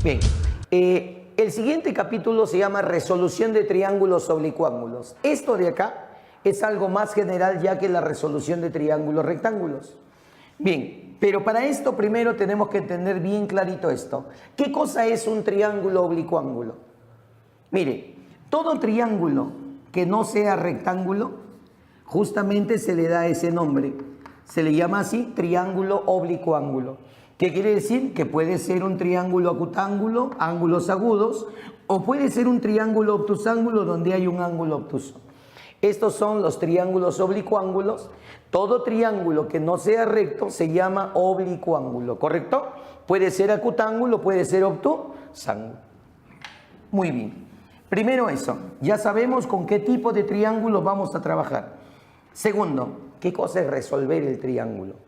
Bien, el siguiente capítulo se llama resolución de triángulos oblicuángulos. Esto de acá es algo más general ya que la resolución de triángulos rectángulos. Bien, pero para esto primero tenemos que entender bien clarito esto. ¿Qué cosa es un triángulo oblicuángulo? Mire, todo triángulo que no sea rectángulo, justamente se le da ese nombre. Se le llama así triángulo oblicuángulo. ¿Qué quiere decir? Que puede ser un triángulo acutángulo, ángulos agudos, o puede ser un triángulo obtusángulo donde hay un ángulo obtuso. Estos son los triángulos oblicuángulos. Todo triángulo que no sea recto se llama oblicuángulo, ¿correcto? Puede ser acutángulo, puede ser obtusángulo. Muy bien. Primero eso, ya sabemos con qué tipo de triángulo vamos a trabajar. Segundo, ¿qué cosa es resolver el triángulo?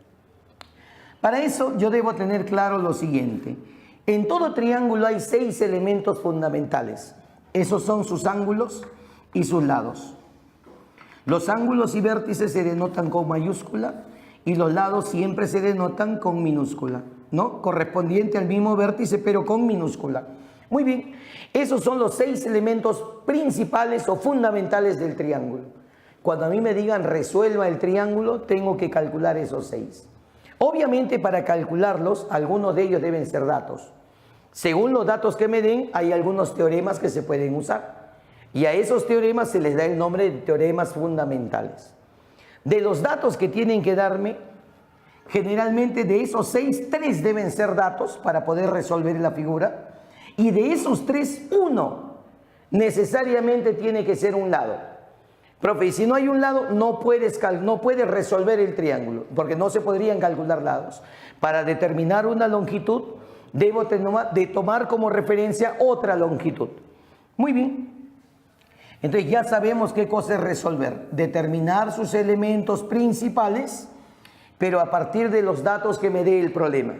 Para eso yo debo tener claro lo siguiente. En todo triángulo hay 6 elementos fundamentales. Esos son sus ángulos y sus lados. Los ángulos y vértices se denotan con mayúscula y los lados siempre se denotan con minúscula, ¿no? Correspondiente al mismo vértice pero con minúscula. Muy bien, esos son los 6 elementos principales o fundamentales del triángulo. Cuando a mí me digan resuelva el triángulo, tengo que calcular esos 6. Obviamente para calcularlos, algunos de ellos deben ser datos. Según los datos que me den, hay algunos teoremas que se pueden usar. Y a esos teoremas se les da el nombre de teoremas fundamentales. De los datos que tienen que darme, generalmente de esos 6, 3 deben ser datos para poder resolver la figura. Y de esos 3, 1 necesariamente tiene que ser un lado. Profe, y si no hay un lado, no puedes resolver el triángulo, porque no se podrían calcular lados. Para determinar una longitud, debo tomar como referencia otra longitud. Muy bien. Entonces ya sabemos qué cosa es resolver. Determinar sus elementos principales, pero a partir de los datos que me dé el problema.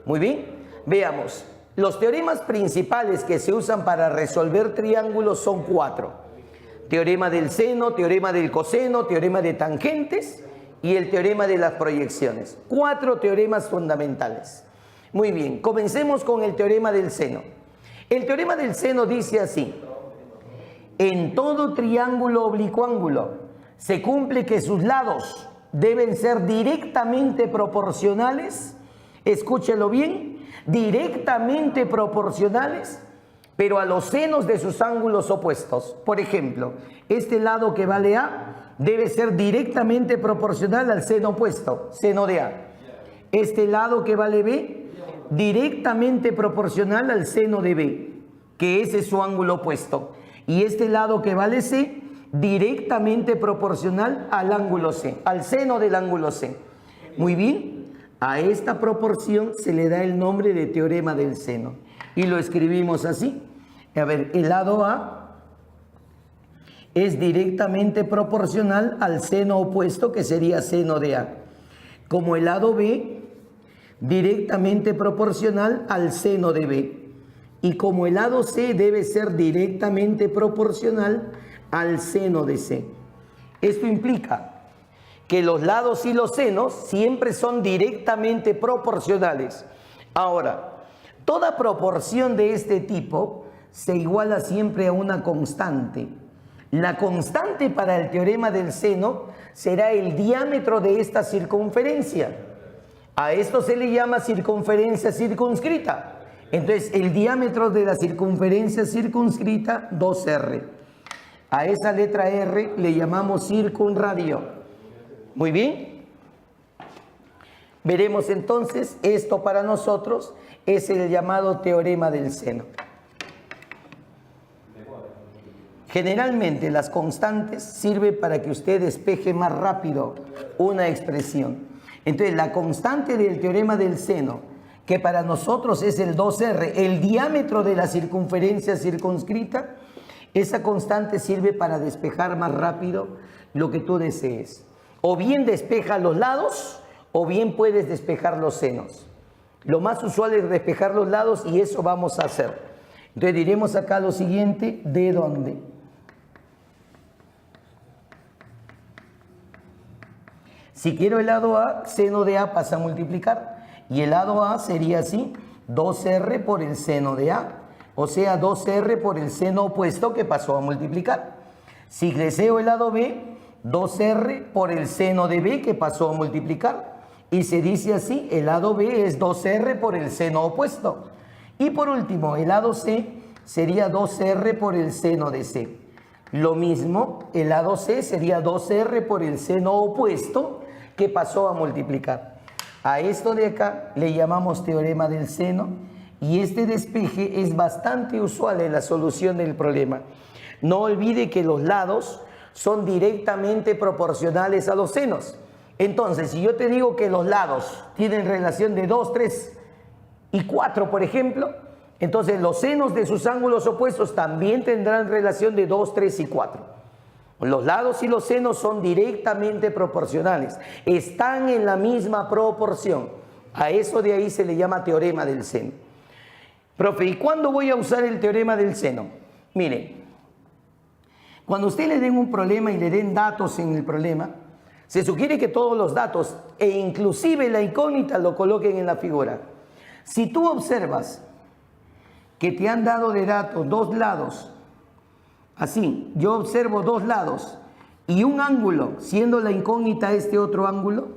Muy bien. Veamos. Los teoremas principales que se usan para resolver triángulos son 4. Teorema del seno, teorema del coseno, teorema de tangentes y el teorema de las proyecciones. 4 teoremas fundamentales. Muy bien, comencemos con el teorema del seno. El teorema del seno dice así: en todo triángulo oblicuángulo se cumple que sus lados deben ser directamente proporcionales, escúchelo bien, directamente proporcionales, pero a los senos de sus ángulos opuestos. Por ejemplo, este lado que vale A debe ser directamente proporcional al seno opuesto, seno de A. Este lado que vale B, directamente proporcional al seno de B, que ese es su ángulo opuesto. Y este lado que vale C, directamente proporcional al ángulo C, al seno del ángulo C. Muy bien, a esta proporción se le da el nombre de teorema del seno. Y lo escribimos así. A ver, el lado A es directamente proporcional al seno opuesto, que sería seno de A. Como el lado B, directamente proporcional al seno de B. Y como el lado C debe ser directamente proporcional al seno de C. Esto implica que los lados y los senos siempre son directamente proporcionales. Ahora, toda proporción de este tipo se iguala siempre a una constante. La constante para el teorema del seno será el diámetro de esta circunferencia. A esto se le llama circunferencia circunscrita. Entonces, el diámetro de la circunferencia circunscrita, 2R. A esa letra R le llamamos circunradio. Muy bien. Veremos entonces, esto para nosotros es el llamado teorema del seno. Generalmente las constantes sirven para que usted despeje más rápido una expresión. Entonces la constante del teorema del seno, que para nosotros es el 2R, el diámetro de la circunferencia circunscrita, esa constante sirve para despejar más rápido lo que tú desees. O bien despeja los lados, o bien puedes despejar los senos. Lo más usual es despejar los lados y eso vamos a hacer. Entonces diremos acá lo siguiente: ¿de dónde? Si quiero el lado A, seno de A pasa a multiplicar. Y el lado A sería así, 2R por el seno de A. O sea, 2R por el seno opuesto que pasó a multiplicar. Si deseo el lado B, 2R por el seno de B que pasó a multiplicar. Y se dice así, el lado B es 2R por el seno opuesto. Y por último, el lado C sería 2R por el seno de C. Lo mismo, el lado C sería 2R por el seno opuesto que pasó a multiplicar. A esto de acá le llamamos teorema del seno y este despeje es bastante usual en la solución del problema. No olvide que los lados son directamente proporcionales a los senos. Entonces, si yo te digo que los lados tienen relación de 2, 3 y 4, por ejemplo, entonces los senos de sus ángulos opuestos también tendrán relación de 2, 3 y 4. Los lados y los senos son directamente proporcionales, están en la misma proporción. A eso de ahí se le llama teorema del seno. Profe, ¿y cuándo voy a usar el teorema del seno? Mire, cuando usted le den un problema y le den datos en el problema, se sugiere que todos los datos e inclusive la incógnita lo coloquen en la figura. Si tú observas que te han dado de datos dos lados, así, yo observo dos lados y un ángulo, siendo la incógnita este otro ángulo,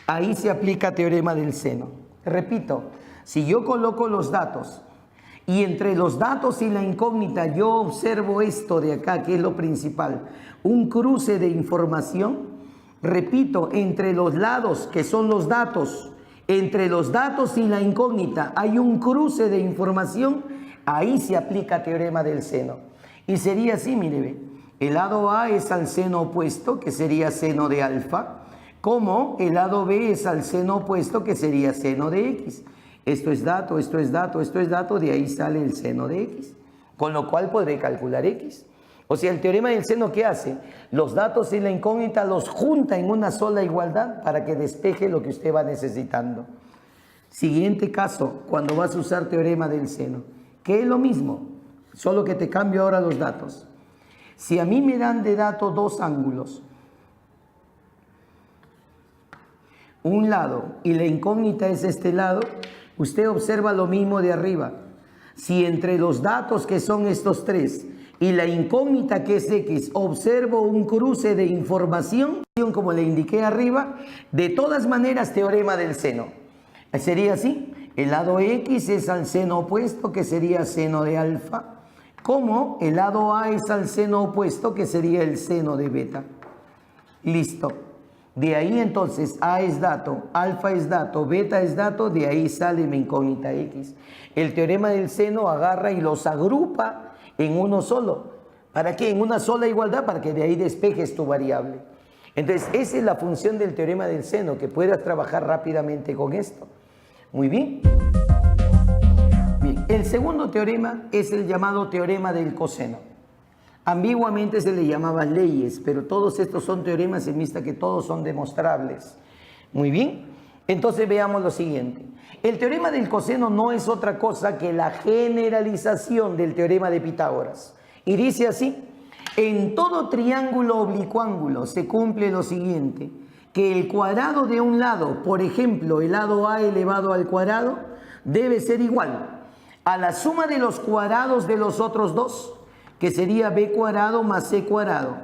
ahí se aplica teorema del seno. Repito, si yo coloco los datos y entre los datos y la incógnita yo observo esto de acá, que es lo principal, un cruce de información, repito, entre los lados, que son los datos, entre los datos y la incógnita hay un cruce de información, ahí se aplica teorema del seno. Y sería así, mire, ve, el lado A es al seno opuesto, que sería seno de alfa, como el lado B es al seno opuesto, que sería seno de X. Esto es dato, esto es dato, esto es dato, de ahí sale el seno de X, con lo cual podré calcular X. O sea, el teorema del seno, ¿qué hace? Los datos y la incógnita los junta en una sola igualdad para que despeje lo que usted va necesitando. Siguiente caso, cuando vas a usar teorema del seno, que es lo mismo, solo que te cambio ahora los datos. Si a mí me dan de dato dos ángulos, un lado y la incógnita es este lado, usted observa lo mismo de arriba. Si entre los datos, que son estos tres, y la incógnita, que es X, observo un cruce de información, como le indiqué arriba, de todas maneras teorema del seno. Sería así, el lado X es al seno opuesto, que sería seno de alfa, como el lado A es al seno opuesto, que sería el seno de beta. Listo. De ahí entonces A es dato, alfa es dato, beta es dato, de ahí sale mi incógnita X. El teorema del seno agarra y los agrupa en uno solo. ¿Para qué? En una sola igualdad, para que de ahí despejes tu variable. Entonces, esa es la función del teorema del seno, que puedas trabajar rápidamente con esto. Muy bien. Bien. El segundo teorema es el llamado teorema del coseno. Ambiguamente se le llamaba leyes, pero todos estos son teoremas en vista que todos son demostrables. Muy bien. Entonces veamos lo siguiente. El teorema del coseno no es otra cosa que la generalización del teorema de Pitágoras. Y dice así: en todo triángulo oblicuángulo se cumple lo siguiente, que el cuadrado de un lado, por ejemplo, el lado A elevado al cuadrado, debe ser igual a la suma de los cuadrados de los otros dos, que sería B cuadrado más C cuadrado,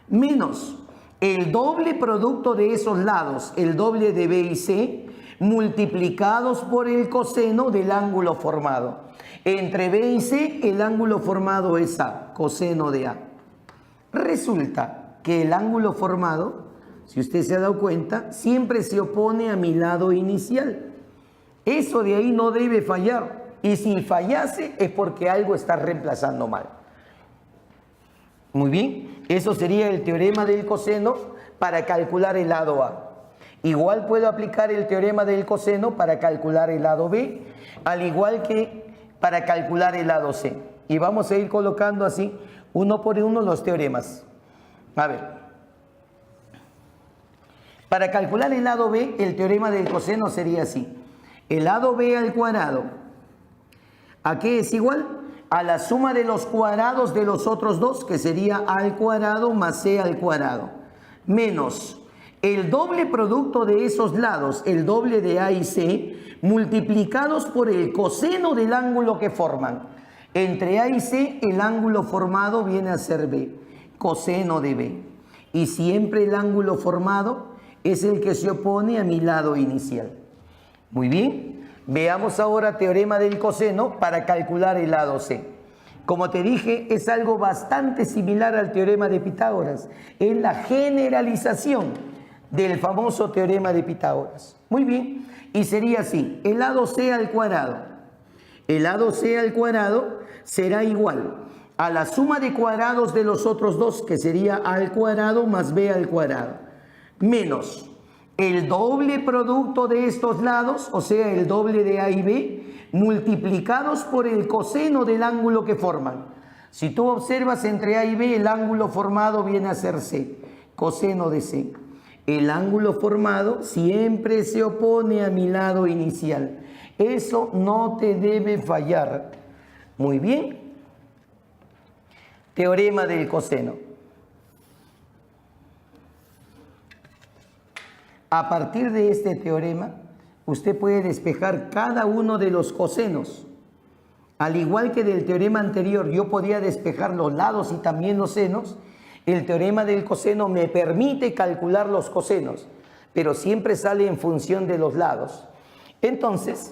menos el doble producto de esos lados, el doble de B y C, multiplicados por el coseno del ángulo formado. Entre B y C, el ángulo formado es A, coseno de A. Resulta que el ángulo formado, si usted se ha dado cuenta, siempre se opone a mi lado inicial. Eso de ahí no debe fallar. Y si fallase es porque algo está reemplazando mal. Muy bien, eso sería el teorema del coseno para calcular el lado A. Igual puedo aplicar el teorema del coseno para calcular el lado B, al igual que para calcular el lado C. Y vamos a ir colocando así, uno por uno, los teoremas. A ver. Para calcular el lado B, el teorema del coseno sería así. El lado B al cuadrado, ¿a qué es igual? A la suma de los cuadrados de los otros dos, que sería A al cuadrado más C al cuadrado, menos el doble producto de esos lados, el doble de A y C, multiplicados por el coseno del ángulo que forman. Entre A y C, el ángulo formado viene a ser B, coseno de B. Y siempre el ángulo formado es el que se opone a mi lado inicial. Muy bien, veamos ahora teorema del coseno para calcular el lado C. Como te dije, es algo bastante similar al teorema de Pitágoras. Es la generalización del famoso teorema de Pitágoras. Muy bien, y sería así, el lado C al cuadrado. El lado C al cuadrado será igual a la suma de cuadrados de los otros dos, que sería A al cuadrado más B al cuadrado, menos el doble producto de estos lados, o sea, el doble de A y B, multiplicados por el coseno del ángulo que forman. Si tú observas entre A y B, el ángulo formado viene a ser C, coseno de C. El ángulo formado siempre se opone a mi lado inicial. Eso no te debe fallar. Muy bien. Teorema del coseno. A partir de este teorema, usted puede despejar cada uno de los cosenos. Al igual que del teorema anterior, yo podía despejar los lados y también los senos. El teorema del coseno me permite calcular los cosenos, pero siempre sale en función de los lados. Entonces,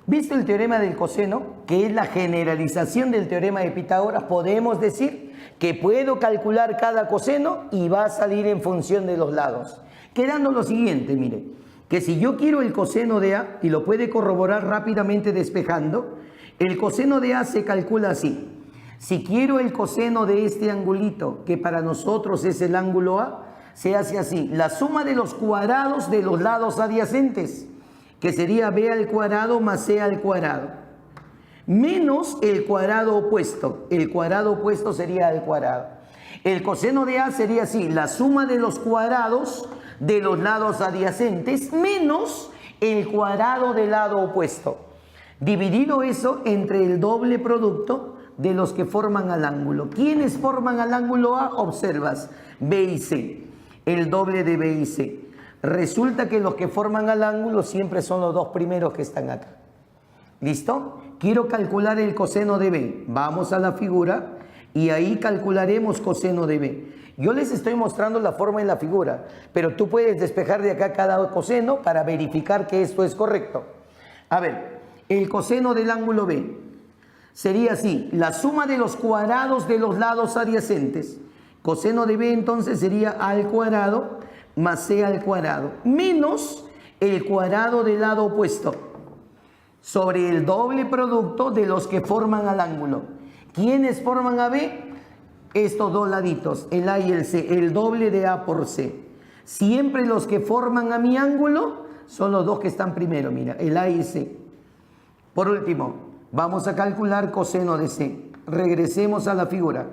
visto el teorema del coseno, que es la generalización del teorema de Pitágoras, podemos decir que puedo calcular cada coseno y va a salir en función de los lados. Quedando lo siguiente, mire, que si yo quiero el coseno de A, y lo puede corroborar rápidamente despejando, el coseno de A se calcula así. Si quiero el coseno de este angulito, que para nosotros es el ángulo A, se hace así. La suma de los cuadrados de los lados adyacentes, que sería B al cuadrado más C al cuadrado, menos el cuadrado opuesto. El cuadrado opuesto sería al cuadrado. El coseno de A sería así. La suma de los cuadrados de los lados adyacentes menos el cuadrado del lado opuesto. Dividido eso entre el doble producto de los que forman al ángulo. ¿Quiénes forman al ángulo A? Observas, B y C, el doble de B y C. Resulta que los que forman al ángulo siempre son los dos primeros que están acá. ¿Listo? Quiero calcular el coseno de B. Vamos a la figura y ahí calcularemos coseno de B. Yo les estoy mostrando la forma en la figura, pero tú puedes despejar de acá cada coseno para verificar que esto es correcto. A ver, el coseno del ángulo B sería así, la suma de los cuadrados de los lados adyacentes. Coseno de B entonces sería A al cuadrado más C al cuadrado, menos el cuadrado del lado opuesto, sobre el doble producto de los que forman al ángulo. ¿Quiénes forman a B? Estos dos laditos, el A y el C, el doble de A por C. Siempre los que forman a mi ángulo son los dos que están primero, mira, el A y C. Por último, vamos a calcular coseno de C. Regresemos a la figura.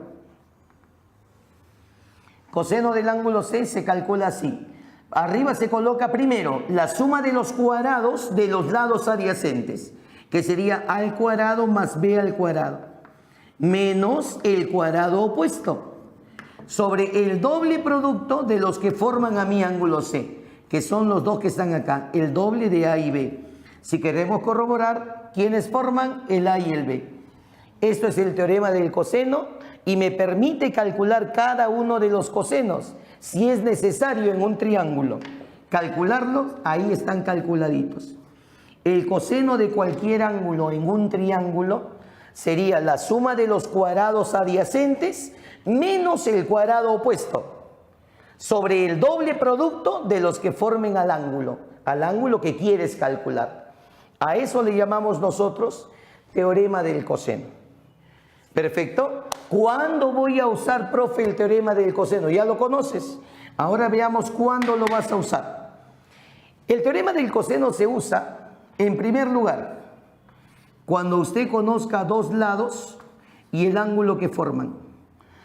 Coseno del ángulo C se calcula así. Arriba se coloca primero la suma de los cuadrados de los lados adyacentes, que sería A al cuadrado más B al cuadrado, menos el cuadrado opuesto, sobre el doble producto de los que forman a mi ángulo C, que son los dos que están acá, el doble de A y B. Si queremos corroborar, ¿quiénes forman? El A y el B. Esto es el teorema del coseno y me permite calcular cada uno de los cosenos. Si es necesario en un triángulo calcularlos, ahí están calculaditos. El coseno de cualquier ángulo en un triángulo sería la suma de los cuadrados adyacentes menos el cuadrado opuesto, sobre el doble producto de los que formen al ángulo que quieres calcular. A eso le llamamos nosotros teorema del coseno. Perfecto. ¿Cuándo voy a usar, profe, el teorema del coseno? Ya lo conoces. Ahora veamos cuándo lo vas a usar. El teorema del coseno se usa, en primer lugar, cuando usted conozca dos lados y el ángulo que forman.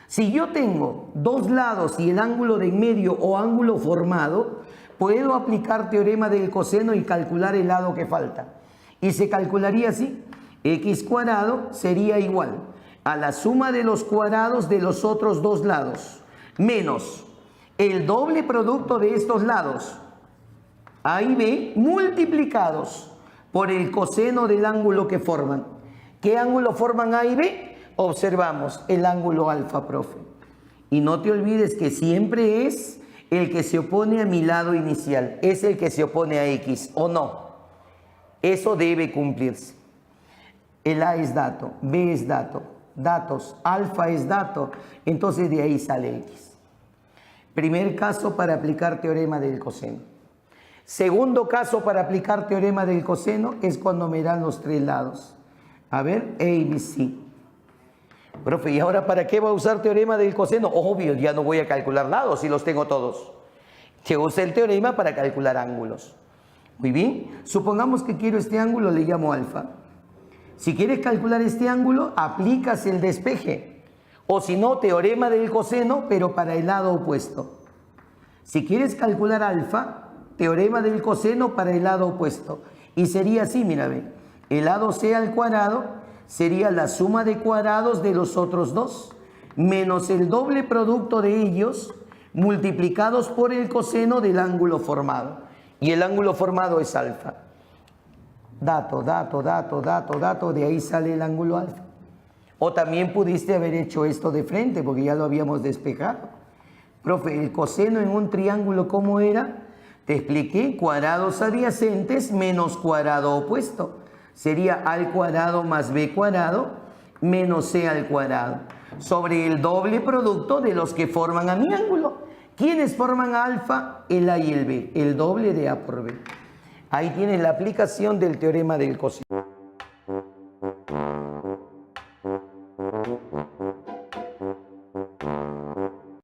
Si yo tengo dos lados y el ángulo de en medio o ángulo formado, puedo aplicar teorema del coseno y calcular el lado que falta. Y se calcularía así: x cuadrado sería igual a la suma de los cuadrados de los otros dos lados, menos el doble producto de estos lados, A y B, multiplicados por el coseno del ángulo que forman. ¿Qué ángulo forman A y B? Observamos el ángulo alfa, profe. Y no te olvides que siempre es el que se opone a mi lado inicial, es el que se opone a X, ¿o no? Eso debe cumplirse. El A es dato, B es dato, datos, alfa es dato, entonces de ahí sale X. Primer caso para aplicar teorema del coseno. Segundo caso para aplicar teorema del coseno es cuando me dan los tres lados. A ver, A y B, C. Profe, ¿y ahora para qué va a usar teorema del coseno? Obvio, ya no voy a calcular lados si los tengo todos. Se usa el teorema para calcular ángulos. Muy bien, supongamos que quiero este ángulo, le llamo alfa. Si quieres calcular este ángulo, aplicas el despeje. O si no, teorema del coseno, pero para el lado opuesto. Si quieres calcular alfa, teorema del coseno para el lado opuesto. Y sería así, mira, ve. El lado C al cuadrado sería la suma de cuadrados de los otros dos, menos el doble producto de ellos, multiplicados por el coseno del ángulo formado. Y el ángulo formado es alfa. Dato, dato, dato, dato, dato, de ahí sale el ángulo alfa. O también pudiste haber hecho esto de frente, porque ya lo habíamos despejado. Profe, el coseno en un triángulo, ¿cómo era? Te expliqué, cuadrados adyacentes menos cuadrado opuesto. Sería A al cuadrado más B cuadrado menos C al cuadrado. Sobre el doble producto de los que forman a mi ángulo. ¿Quiénes forman a alfa? El A y el B, el doble de A por B. Ahí tienes la aplicación del teorema del coseno.